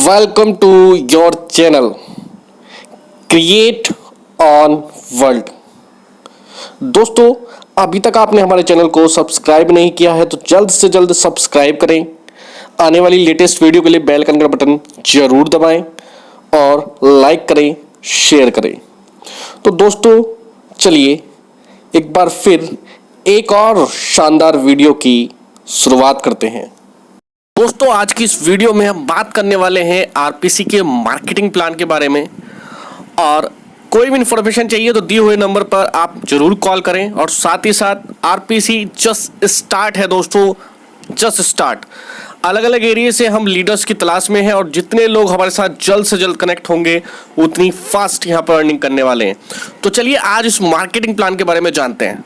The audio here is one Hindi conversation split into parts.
Welcome to your channel create on world. दोस्तों, अभी तक आपने हमारे चैनल को सब्सक्राइब नहीं किया है तो जल्द से जल्द सब्सक्राइब करें। आने वाली लेटेस्ट वीडियो के लिए बेल आइकन का बटन जरूर दबाएं और लाइक करें, शेयर करें। तो दोस्तों, चलिए एक बार फिर एक और शानदार वीडियो की शुरुआत करते हैं। दोस्तों, आज की इस वीडियो में हम बात करने वाले हैं आरपीसी के मार्केटिंग प्लान के बारे में। और कोई भी इंफॉर्मेशन चाहिए तो दिए हुए नंबर पर आप जरूर कॉल करें। और साथ ही साथ आरपीसी जस्ट स्टार्ट है दोस्तों, जस्ट स्टार्ट। अलग अलग एरिया से हम लीडर्स की तलाश में हैं और जितने लोग हमारे साथ जल्द से जल्द कनेक्ट होंगे उतनी फास्ट यहाँ पर अर्निंग करने वाले हैं। तो चलिए आज इस मार्केटिंग प्लान के बारे में जानते हैं।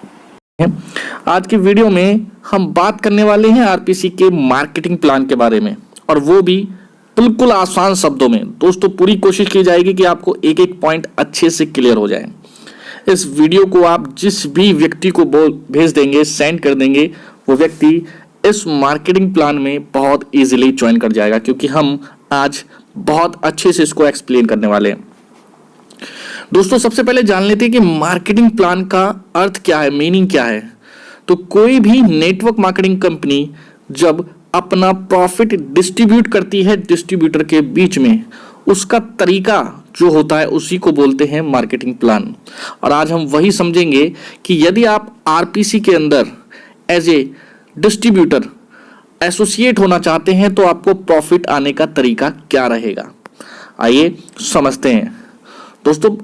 आज की वीडियो में हम बात करने वाले हैं आरपीसी के मार्केटिंग प्लान के बारे में, और वो भी बिल्कुल आसान शब्दों में। दोस्तों, पूरी कोशिश की जाएगी कि आपको एक एक पॉइंट अच्छे से क्लियर हो जाए। इस वीडियो को आप जिस भी व्यक्ति को भेज देंगे, सेंड कर देंगे, वो व्यक्ति इस मार्केटिंग प्लान में बहुत इजीली ज्वाइन कर जाएगा, क्योंकि हम आज बहुत अच्छे से इसको एक्सप्लेन करने वाले हैं। दोस्तों, सबसे पहले जान लेते हैं कि मार्केटिंग प्लान का अर्थ क्या है, मीनिंग क्या है। तो कोई भी नेटवर्क मार्केटिंग कंपनी जब अपना प्रॉफिट डिस्ट्रीब्यूट करती है डिस्ट्रीब्यूटर के बीच में, उसका तरीका जो होता है उसी को बोलते हैं मार्केटिंग प्लान। और आज हम वही समझेंगे कि यदि आप आरपीसी के अंदर एज ए डिस्ट्रीब्यूटर एसोसिएट होना चाहते हैं तो आपको प्रॉफिट आने का तरीका क्या रहेगा। आइए समझते हैं। दोस्तों,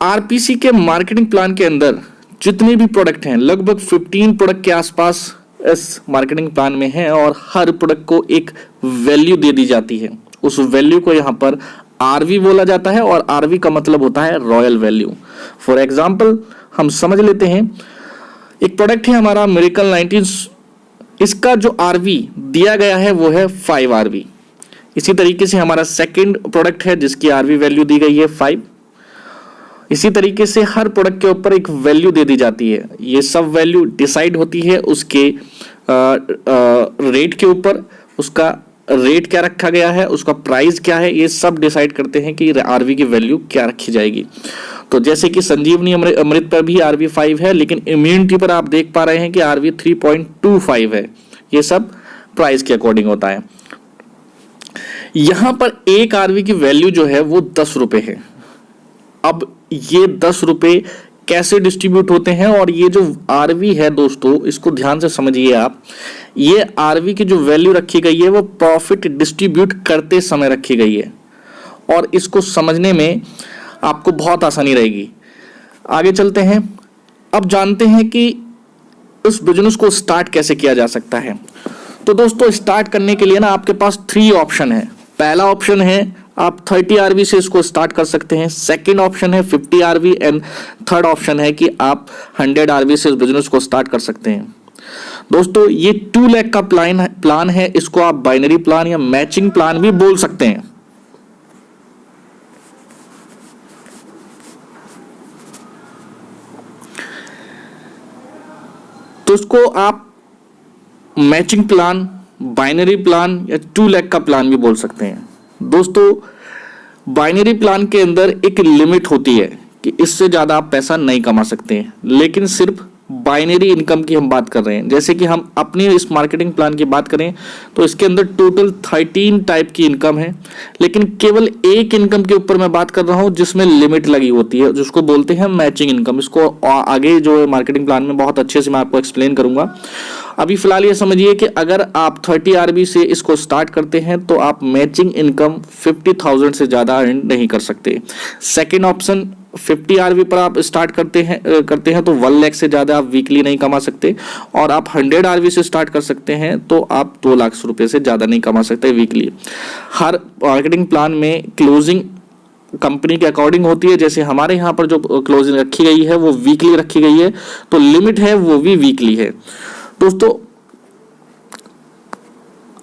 आरपीसी के मार्केटिंग प्लान के अंदर जितने भी प्रोडक्ट हैं, लगभग 15 प्रोडक्ट के आसपास इस मार्केटिंग प्लान में है, और हर प्रोडक्ट को एक वैल्यू दे दी जाती है। उस वैल्यू को यहाँ पर आरवी बोला जाता है, और आरवी का मतलब होता है रॉयल वैल्यू। फॉर एग्जाम्पल हम समझ लेते हैं, एक प्रोडक्ट है हमारा मिरेकल 19, इसका जो आरवी दिया गया है वो है 5 आरवी। इसी तरीके से हमारा सेकेंड प्रोडक्ट है जिसकी आरवी वैल्यू दी गई है 5। इसी तरीके से हर प्रोडक्ट के ऊपर एक वैल्यू दे दी जाती है। ये सब वैल्यू डिसाइड होती है उसके रेट के ऊपर। उसका रेट क्या रखा गया है, उसका प्राइस क्या है, ये सब डिसाइड करते हैं कि आरवी की वैल्यू क्या रखी जाएगी। तो जैसे कि संजीवनी अमृत पर भी आरवी 5 है, लेकिन इम्यूनिटी पर आप देख पा रहे हैं कि आरवी 3.25 है। ये सब प्राइस के अकॉर्डिंग होता है। यहां पर एक आरवी की वैल्यू जो है वो 10 रुपए है। अब ये 10 रुपए कैसे डिस्ट्रीब्यूट होते हैं, और ये जो आरवी है दोस्तों, इसको ध्यान से समझिए आप। ये आरवी की जो वैल्यू रखी गई है वो प्रॉफिट डिस्ट्रीब्यूट करते समय रखी गई है, और इसको समझने में आपको बहुत आसानी रहेगी। आगे चलते हैं। अब जानते हैं कि इस बिजनेस को स्टार्ट कैसे किया जा सकता है। तो दोस्तों, स्टार्ट करने के लिए ना आपके पास 3 ऑप्शन है। पहला ऑप्शन है आप 30 आरवी से इसको स्टार्ट कर सकते हैं। सेकंड ऑप्शन है 50 आरवी, एंड थर्ड ऑप्शन है कि आप 100 आरवी से इस बिजनेस को स्टार्ट कर सकते हैं। दोस्तों, ये 2 लाख का प्लान है। इसको आप बाइनरी प्लान या मैचिंग प्लान भी बोल सकते हैं। तो इसको आप मैचिंग प्लान, बाइनरी प्लान या 2 लाख का प्लान भी बोल सकते हैं। दोस्तों, बाइनरी प्लान के अंदर एक लिमिट होती है कि इससे ज़्यादा आप पैसा नहीं कमा सकते हैं, लेकिन सिर्फ बाइनरी इनकम की हम बात कर रहे हैं। जैसे कि हम अपनी इस मार्केटिंग प्लान की बात करें तो इसके अंदर टोटल 13 टाइप की इनकम है, लेकिन केवल एक इनकम के ऊपर मैं बात कर रहा हूं जिसमें लिमिट लगी होती है, जिसको बोलते हैं मैचिंग इनकम। इसको आगे जो है मार्केटिंग प्लान में बहुत अच्छे से मैं आपको एक्सप्लेन करूंगा। अभी फिलहाल ये समझिए कि अगर आप 30 आरबी से इसको स्टार्ट करते हैं तो आप मैचिंग इनकम 50,000 से ज़्यादा अर्न नहीं कर सकते। सेकेंड ऑप्शन 50 आरवी पर आप स्टार्ट करते हैं तो 1 लाख से ज़्यादा आप वीकली नहीं कमा सकते, और आप 100 आरवी से स्टार्ट कर सकते हैं तो आप 2 लाख रुपए से ज़्यादा नहीं कमा सकते वीकली। हर मार्केटिंग प्लान में क्लोजिंग कंपनी के अकॉर्डिंग होती है। जैसे हमारे यहाँ पर जो क्लोजिंग रखी गई है वो वीकली रखी गई है, तो लिमिट है वो भी वीकली है। दोस्तों,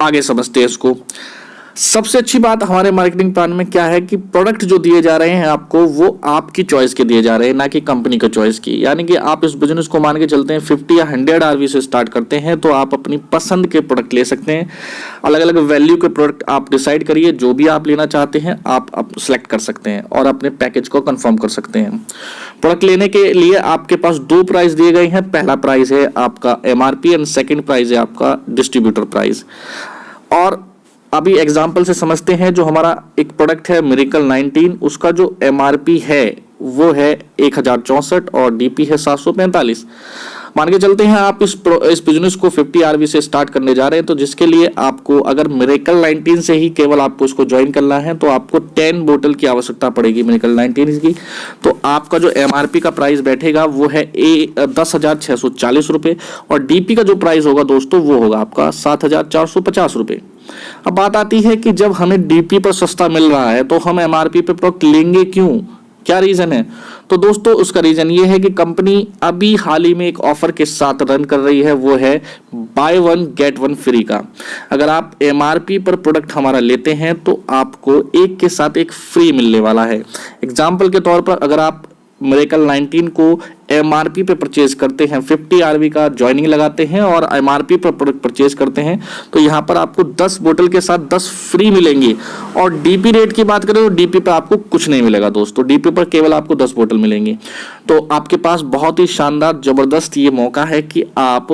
आगे समझते हैं इसको। सबसे अच्छी बात हमारे मार्केटिंग प्लान में क्या है कि प्रोडक्ट जो दिए जा रहे हैं आपको वो आपकी चॉइस के दिए जा रहे हैं, ना कि कंपनी का चॉइस की। यानी कि आप इस बिजनेस को मान के चलते हैं 50 या 100 आरवी से स्टार्ट करते हैं तो आप अपनी पसंद के प्रोडक्ट ले सकते हैं। अलग अलग वैल्यू के प्रोडक्ट आप डिसाइड करिए, जो भी आप लेना चाहते हैं आप सेलेक्ट कर सकते हैं और अपने पैकेज को कंफर्म कर सकते हैं। प्रोडक्ट लेने के लिए आपके पास 2 प्राइस दिए गए हैं। पहला प्राइस है आपका एमआरपी एंड सेकेंड प्राइस है आपका डिस्ट्रीब्यूटर प्राइस। और अभी एग्जाम्पल से समझते हैं, जो हमारा एक प्रोडक्ट है मिरेकल 19, उसका जो एमआरपी है वो है 1064 और डीपी है 745। मान के चलते हैं आप इस बिजनेस को 50 आरवी से स्टार्ट करने जा रहे हैं, तो जिसके लिए आपको अगर मिरेकल 19 से ही केवल आपको इसको ज्वाइन करना है तो आपको 10 बोतल की आवश्यकता पड़ेगी मिरेकल 19 की। तो आपका जो एमआरपी का प्राइस बैठेगा वो है 10,640 रुपये और डीपी का जो प्राइस होगा दोस्तों वो होगा आपका 7,450 रुपये। अब बात आती है कि जब हमें डीपी पर सस्ता मिल रहा है तो हम एमआरपी पे प्रोडक्ट लेंगे क्यों, क्या रीजन है? तो दोस्तों उसका रीजन ये है कि कंपनी अभी हाल ही में एक ऑफर के साथ रन कर रही है, वो है बाय 1 गेट 1 फ्री का। अगर आप एमआरपी पर प्रोडक्ट हमारा लेते हैं तो आपको एक के साथ एक फ्री मिलने वाला है। एग्जाम्पल के तौर पर अगर आप मिरेकल 19 को एमआरपी पे परचेज करते हैं, 50 आरवी का ज्वाइनिंग लगाते हैं और एमआरपी पर प्रोडक्ट परचेज करते हैं तो यहाँ पर आपको 10 बोतल के साथ 10 फ्री मिलेंगी। और डीपी रेट की बात करें तो डीपी पे आपको कुछ नहीं मिलेगा दोस्तों, डीपी पर केवल आपको 10 बोतल मिलेंगी। तो आपके पास बहुत ही शानदार जबरदस्त ये मौका है कि आप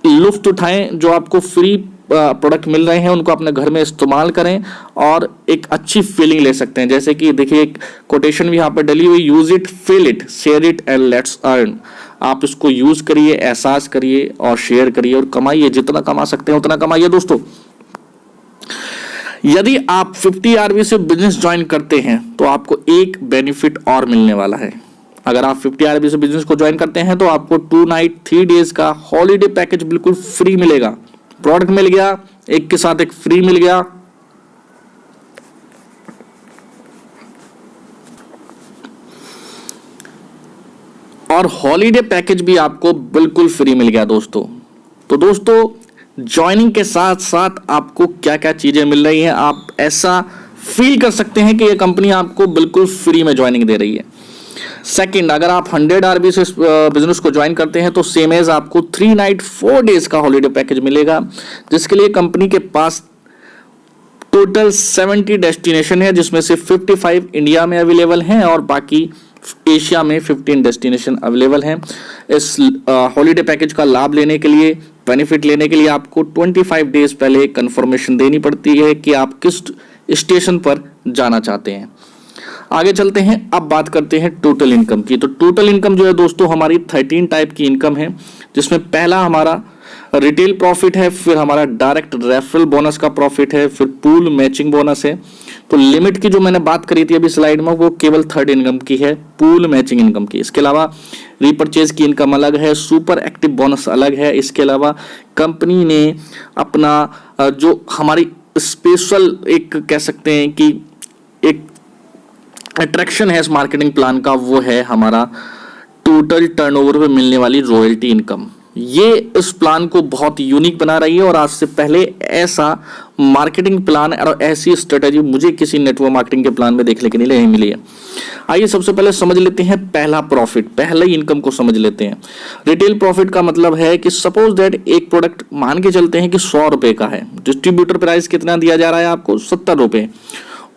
लुफ्त उठाएं, जो आपको फ्री प्रोडक्ट मिल रहे हैं उनको अपने घर में इस्तेमाल करें और एक अच्छी फीलिंग ले सकते हैं। जैसे कि देखिए एक कोटेशन भी यहाँ पर डली हुई, use it, feel it, share it and let's earn. आप इसको यूज करिए, एहसास करिए और शेयर करिए और कमाइए, जितना कमा सकते हैं उतना कमाइए। दोस्तों यदि आप 50 आरवी से बिजनेस ज्वाइन करते हैं तो आपको एक बेनिफिट और मिलने वाला है। अगर आप 50 आरवी से बिजनेस को ज्वाइन करते हैं तो आपको 2 नाइट 3 डेज का हॉलीडे पैकेज बिल्कुल फ्री मिलेगा। प्रोडक्ट मिल गया, एक के साथ एक फ्री मिल गया। और हॉलीडे पैकेज भी आपको बिल्कुल फ्री मिल गया दोस्तों। तो दोस्तों ज्वाइनिंग के साथ साथ आपको क्या क्या चीजें मिल रही हैं, आप ऐसा फील कर सकते हैं कि ये कंपनी आपको बिल्कुल फ्री में ज्वाइनिंग दे रही है। सेकंड, अगर आप 100 आरबी से बिजनेस को ज्वाइन करते हैं तो सेम एज आपको 3 नाइट 4 डेज का हॉलीडे पैकेज मिलेगा, जिसके लिए कंपनी के पास टोटल 70 डेस्टिनेशन है, जिसमें से 55 इंडिया में अवेलेबल हैं और बाकी एशिया में 15 डेस्टिनेशन अवेलेबल हैं। इस हॉलीडे पैकेज का लाभ लेने के लिए, बेनिफिट लेने के लिए आपको 25 डेज पहले कंफर्मेशन देनी पड़ती है कि आप किस स्टेशन पर जाना चाहते हैं। आगे चलते हैं, अब बात करते हैं टोटल इनकम की। तो टोटल इनकम जो है दोस्तों हमारी 13 टाइप की इनकम है, जिसमें पहला हमारा रिटेल प्रॉफिट है, फिर हमारा डायरेक्ट रेफरल बोनस का प्रॉफिट है, फिर पूल मैचिंग बोनस है। तो लिमिट की जो मैंने बात करी थी अभी स्लाइड में वो केवल थर्ड इनकम की है, पूल मैचिंग इनकम की। इसके अलावा रीपरचेज की इनकम अलग है, सुपर एक्टिव बोनस अलग है। इसके अलावा कंपनी ने अपना जो हमारी स्पेशल एक कह सकते हैं कि एक अट्रैक्शन है इस मार्केटिंग प्लान का, वो है हमारा टोटल टर्नओवर पे मिलने वाली रॉयल्टी इनकम। ये इस प्लान को बहुत यूनिक बना रही है और आज से पहले ऐसा मार्केटिंग प्लान और ऐसी स्ट्रेटेजी मुझे किसी नेटवर्क मार्केटिंग के प्लान में देखने के लिए नहीं मिली है। आइए सबसे पहले समझ लेते हैं पहला प्रॉफिट, पहले इनकम को समझ लेते हैं। रिटेल प्रॉफिट का मतलब है कि सपोज दैट एक प्रोडक्ट मान के चलते हैं कि 100 रुपए का है, डिस्ट्रीब्यूटर प्राइस कितना दिया जा रहा है आपको 70 रुपए,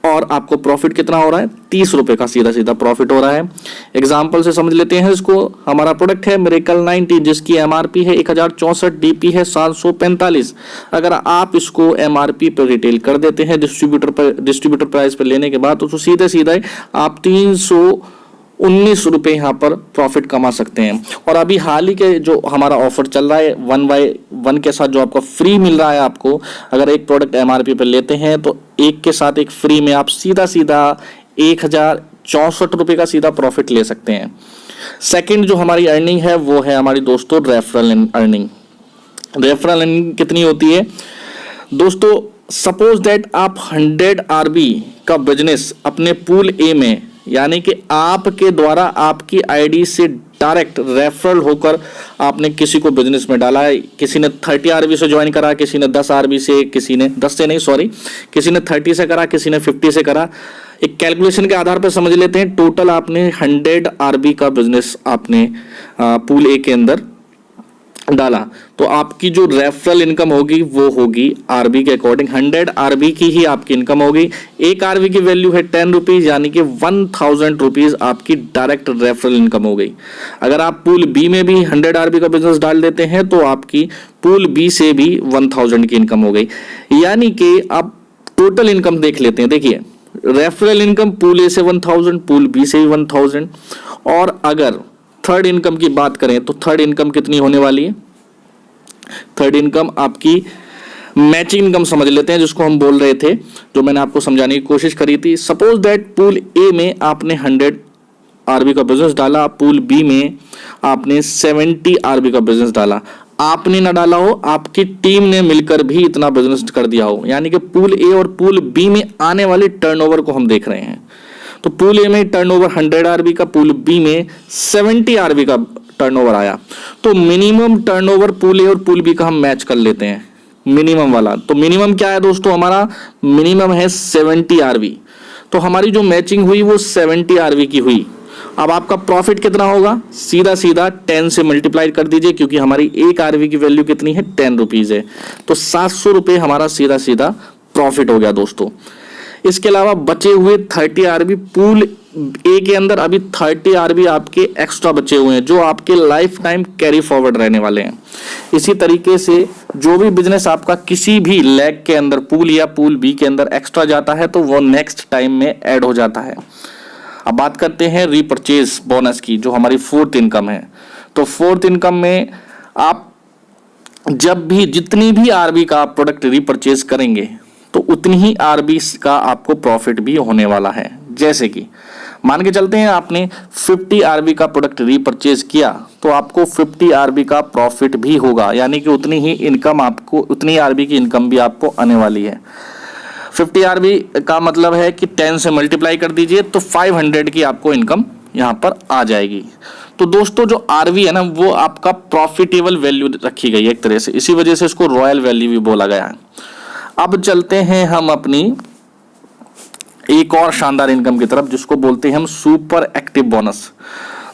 और आपको प्रॉफिट कितना हो रहा है 30 रुपए का सीधा सीधा प्रॉफिट हो रहा है। एग्जांपल से समझ लेते हैं इसको। हमारा प्रोडक्ट है मिरेकल 19 जिसकी एमआरपी है 1064, डीपी है 745। अगर आप इसको एमआरपी पर रिटेल कर देते हैं डिस्ट्रीब्यूटर प्राइस पर लेने के बाद तो सीधे सीधे आप 319 रुपए यहाँ पर प्रॉफिट कमा सकते हैं। और अभी हाल ही के जो हमारा ऑफर चल रहा है 1/1 के साथ जो आपका फ्री मिल रहा है, आपको अगर एक प्रोडक्ट एमआरपी पर लेते हैं तो एक के साथ एक फ्री में आप सीधा सीधा 1064 रुपए का सीधा प्रॉफिट ले सकते हैं। सेकंड जो हमारी अर्निंग है वो है हमारी दोस्तों रेफरल अर्निंग। रेफरल अर्निंग कितनी होती है दोस्तों? सपोज दैट आप 100 आरबी का बिजनेस अपने पूल ए में, यानी कि आपके द्वारा आपकी आईडी से डायरेक्ट रेफरल होकर आपने किसी को बिजनेस में डाला है। किसी ने 30 आरबी से ज्वाइन करा, किसी ने 10 आरबी से, किसी ने 10 से नहीं सॉरी, किसी ने 30 से करा, किसी ने 50 से करा। एक कैलकुलेशन के आधार पर समझ लेते हैं, टोटल आपने 100 आरबी का बिजनेस आपने पूल ए के अंदर डाला, तो आपकी जो रेफरल इनकम होगी वो होगी आरबी के अकॉर्डिंग 100 आरबी की ही आपकी इनकम होगी। एक आरबी की वैल्यू है 10 रुपीज, यानी कि 1000 रुपीज आपकी डायरेक्ट रेफरल इनकम हो गई। अगर आप पूल बी में भी 100 आरबी का बिजनेस डाल देते हैं तो आपकी पूल बी से भी 1000 की इनकम हो गई। यानी कि आप टोटल इनकम देख लेते हैं। देखिए, रेफरल इनकम पूल ए से 1000, पूल बी से भी 1000, और अगर थर्ड इनकम की बात करें तो थर्ड इनकम कितनी होने वाली है? थर्ड इनकम आपकी मैचिंग इनकम समझ लेते हैं, जिसको हम बोल रहे थे, जो मैंने आपको समझाने की कोशिश करी थी। सपोज दैट पूल ए में आपने 100 आरबी का बिजनेस डाला, पूल बी में आपने 70 आरबी का बिजनेस डाला। आपने ना डाला हो, आपकी टीम ने मिलकर भी इतना बिजनेस कर दिया हो, यानी कि पूल ए और पूल बी में आने वाले टर्नओवर को हम देख रहे हैं। तो पूल ए में टर्नओवर 100 आरबी का, पूल बी में 70 आरबी का टर्नओवर आया, तो मिनिमम टर्नओवर पूल ए और पूल बी का हम मैच कर लेते हैं, मिनिमम वाला। तो मिनिमम क्या है दोस्तों? हमारा मिनिमम है 70 आरबी। तो हमारी जो मैचिंग हुई वो 70 आरबी की हुई। अब आपका प्रॉफिट कितना होगा? सीधा सीधा 10 से मल्टीप्लाई कर दीजिए, क्योंकि हमारी एक आरबी की वैल्यू कितनी है? 10 रुपीज है। तो 700 रुपये हमारा सीधा सीधा प्रॉफिट हो गया दोस्तों। इसके अलावा बचे हुए 30 आरबी पूल ए के अंदर अभी 30 आरबी आपके एक्स्ट्रा बचे हुए हैं, जो आपके लाइफ टाइम कैरी फॉरवर्ड रहने वाले हैं। इसी तरीके से जो भी बिजनेस आपका किसी भी लेग के अंदर पूल या पूल बी के अंदर एक्स्ट्रा जाता है तो वो नेक्स्ट टाइम में ऐड हो जाता है। अब बात करते हैं रीपरचेज बोनस की, जो हमारी फोर्थ इनकम है। तो फोर्थ इनकम में आप जब भी जितनी भी आरबी का आप प्रोडक्ट रीपरचेज करेंगे तो उतनी ही आरबी का आपको प्रॉफिट भी होने वाला है। जैसे कि मान के चलते हैं आपने 50 आरबी का प्रोडक्ट रीपरचेज किया, तो आपको 50 आरबी का प्रॉफिट भी होगा, यानी कि उतनी ही इनकम आपको, उतनी आरबी की इनकम भी आपको आने वाली है। 50 आरबी का मतलब है कि 10 से मल्टीप्लाई कर दीजिए तो 500 की आपको इनकम यहाँ पर आ जाएगी। तो दोस्तों जो आरबी है ना, वो आपका प्रॉफिटेबल वैल्यू रखी गई है एक तरह से, इसी वजह से इसको रॉयल वैल्यू भी बोला गया है। अब चलते हैं हम अपनी एक और शानदार इनकम की तरफ, जिसको बोलते हैं हम सुपर एक्टिव बोनस।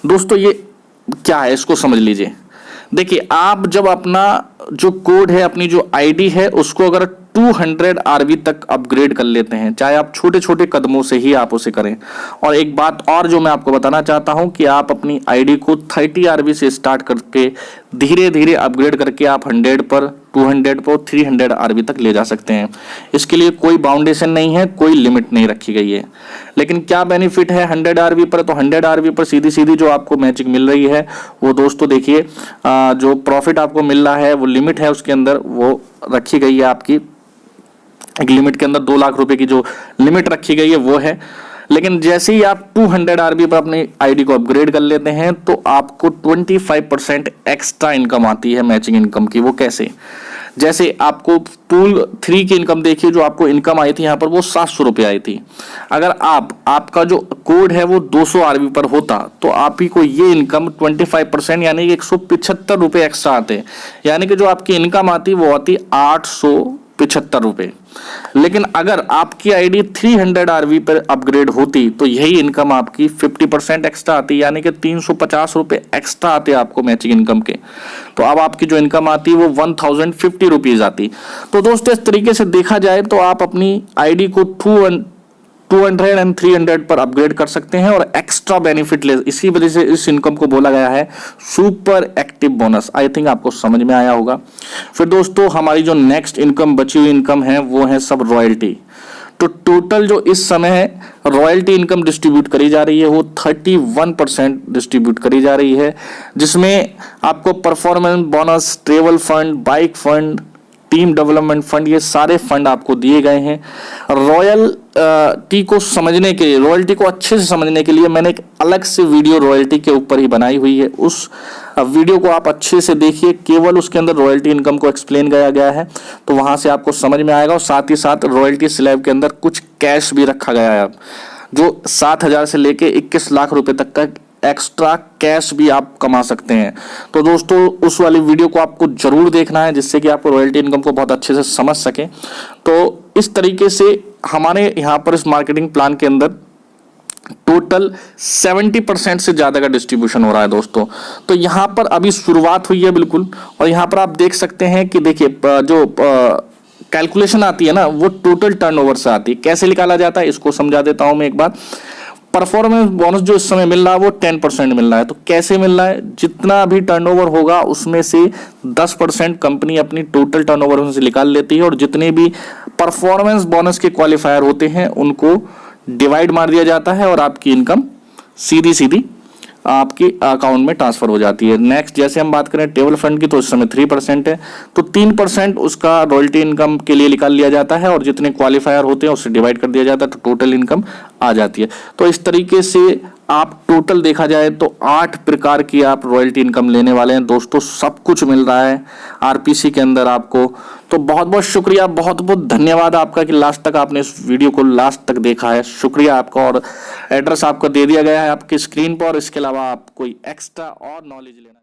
दोस्तों ये क्या है, इसको समझ लीजिए। देखिए, आप जब अपना जो कोड है, अपनी जो आईडी है, उसको अगर 200 आरबी तक अपग्रेड कर लेते हैं, चाहे आप छोटे छोटे कदमों से ही आप उसे करें। और एक बात और जो मैं आपको बताना चाहता हूं कि आप अपनी आईडी को 30 आरबी से स्टार्ट करके धीरे धीरे अपग्रेड करके आप 100 पर, 200 पर, 300 आरबी तक ले जा सकते हैं। इसके लिए कोई बाउंडेशन नहीं है, कोई लिमिट नहीं रखी गई है। लेकिन क्या बेनिफिट है 100 आरबी पर? तो 100 आरबी पर सीधी सीधी जो आपको मैचिंग मिल रही है वो दोस्तों देखिए, जो प्रॉफिट आपको मिल रहा है वो लिमिट है उसके अंदर वो रखी गई है। आपकी एक लिमिट के अंदर 2 लाख रुपए की जो लिमिट रखी गई है वो है। लेकिन जैसे ही आप 200 आरबी पर अपनी आईडी को अपग्रेड कर लेते हैं तो आपको 25% एक्स्ट्रा इनकम आती है मैचिंग इनकम की। वो कैसे? जैसे आपको पूल 3 की इनकम देखिए, जो आपको इनकम आई थी यहाँ पर वो 700 रुपये आई थी। अगर आपका जो कोड है वो 200 आरबी पर होता तो आप ही को ये इनकम 25% यानी कि 175 रुपये एक्स्ट्रा आते, यानी कि जो आपकी इनकम आती वो आती 875 रुपये। लेकिन अगर आपकी आईडी 300 आरबी पर अपग्रेड होती तो यही इनकम आपकी 50% एक्स्ट्रा आती, यानी कि 350 रुपये एक्स्ट्रा आते आपको मैचिंग इनकम के। तो अब आपकी जो इनकम आती है वो 1050 रुपीज आती। तो दोस्तों इस तरीके से देखा जाए तो आप अपनी आईडी को 200 एंड 300 पर अपग्रेड कर सकते हैं और एक्स्ट्रा बेनिफिट ले। इसी वजह से इस इनकम को बोला गया है super active bonus. I think आपको समझ में आया होगा। फिर दोस्तों हमारी जो नेक्स्ट इनकम बची हुई इनकम है वो है सब रॉयल्टी। तो टोटल जो इस समय रॉयल्टी इनकम डिस्ट्रीब्यूट करी जा रही है वो 31% डिस्ट्रीब्यूट करी जा रही है, जिसमें आपको performance bonus, travel fund, bike fund, team development fund, ये सारे फंड आपको दिए गए हैं। रॉयल्टी को समझने के लिए, रॉयल्टी को अच्छे से समझने के लिए मैंने एक अलग से वीडियो रॉयल्टी के ऊपर ही बनाई हुई है। उस वीडियो को आप अच्छे से देखिए, केवल उसके अंदर रॉयल्टी इनकम को एक्सप्लेन किया गया है, तो वहां से आपको समझ में आएगा। और साथ ही साथ रॉयल्टी स्लैब के अंदर कुछ कैश भी रखा गया है, जो 7,000 से लेके 21 लाख रुपए तक का एक्स्ट्रा कैश भी आप कमा सकते हैं। तो दोस्तों उस वाली वीडियो को आपको जरूर देखना है, जिससे कि आपको रॉयल्टी इनकम को बहुत अच्छे से समझ सके। तो इस तरीके से हमारे यहाँ पर इस मार्केटिंग प्लान के अंदर टोटल 70% से ज्यादा का डिस्ट्रीब्यूशन हो रहा है दोस्तों। तो यहाँ पर अभी शुरुआत हुई है बिल्कुल, और यहाँ पर आप देख सकते हैं कि देखिए जो कैलकुलेशन आती है ना, वो टोटल टर्नओवर से आती है। कैसे निकाला जाता है इसको समझा देता हूं मैं एक बार। परफॉर्मेंस बोनस जो इस समय मिल रहा है वो 10% मिल रहा है। तो कैसे मिल रहा है, जितना भी टर्नओवर होगा उसमें से 10% कंपनी अपनी टोटल टर्नओवर में से निकाल लेती है, और जितने भी परफॉर्मेंस बोनस के क्वालिफायर होते हैं उनको डिवाइड मार दिया जाता है, और आपकी इनकम सीधी सीधी आपके अकाउंट में ट्रांसफर हो जाती है। नेक्स्ट जैसे हम बात करें टेबल फंड की, तो इस समय 3% है, तो 3% उसका रॉयल्टी इनकम के लिए निकाल लिया जाता है, और जितने क्वालिफायर होते हैं उससे डिवाइड कर दिया जाता है, तो टोटल इनकम आ जाती है। तो इस तरीके से आप टोटल देखा जाए तो 8 प्रकार की आप रॉयल्टी इनकम लेने वाले हैं दोस्तों। सब कुछ मिल रहा है आरपीसी के अंदर आपको। तो बहुत बहुत शुक्रिया, बहुत बहुत धन्यवाद आपका कि लास्ट तक आपने इस वीडियो को लास्ट तक देखा है। शुक्रिया आपका, और एड्रेस आपको दे दिया गया है आपकी स्क्रीन पर। इसके अलावा आप कोई एक्स्ट्रा और नॉलेज लेना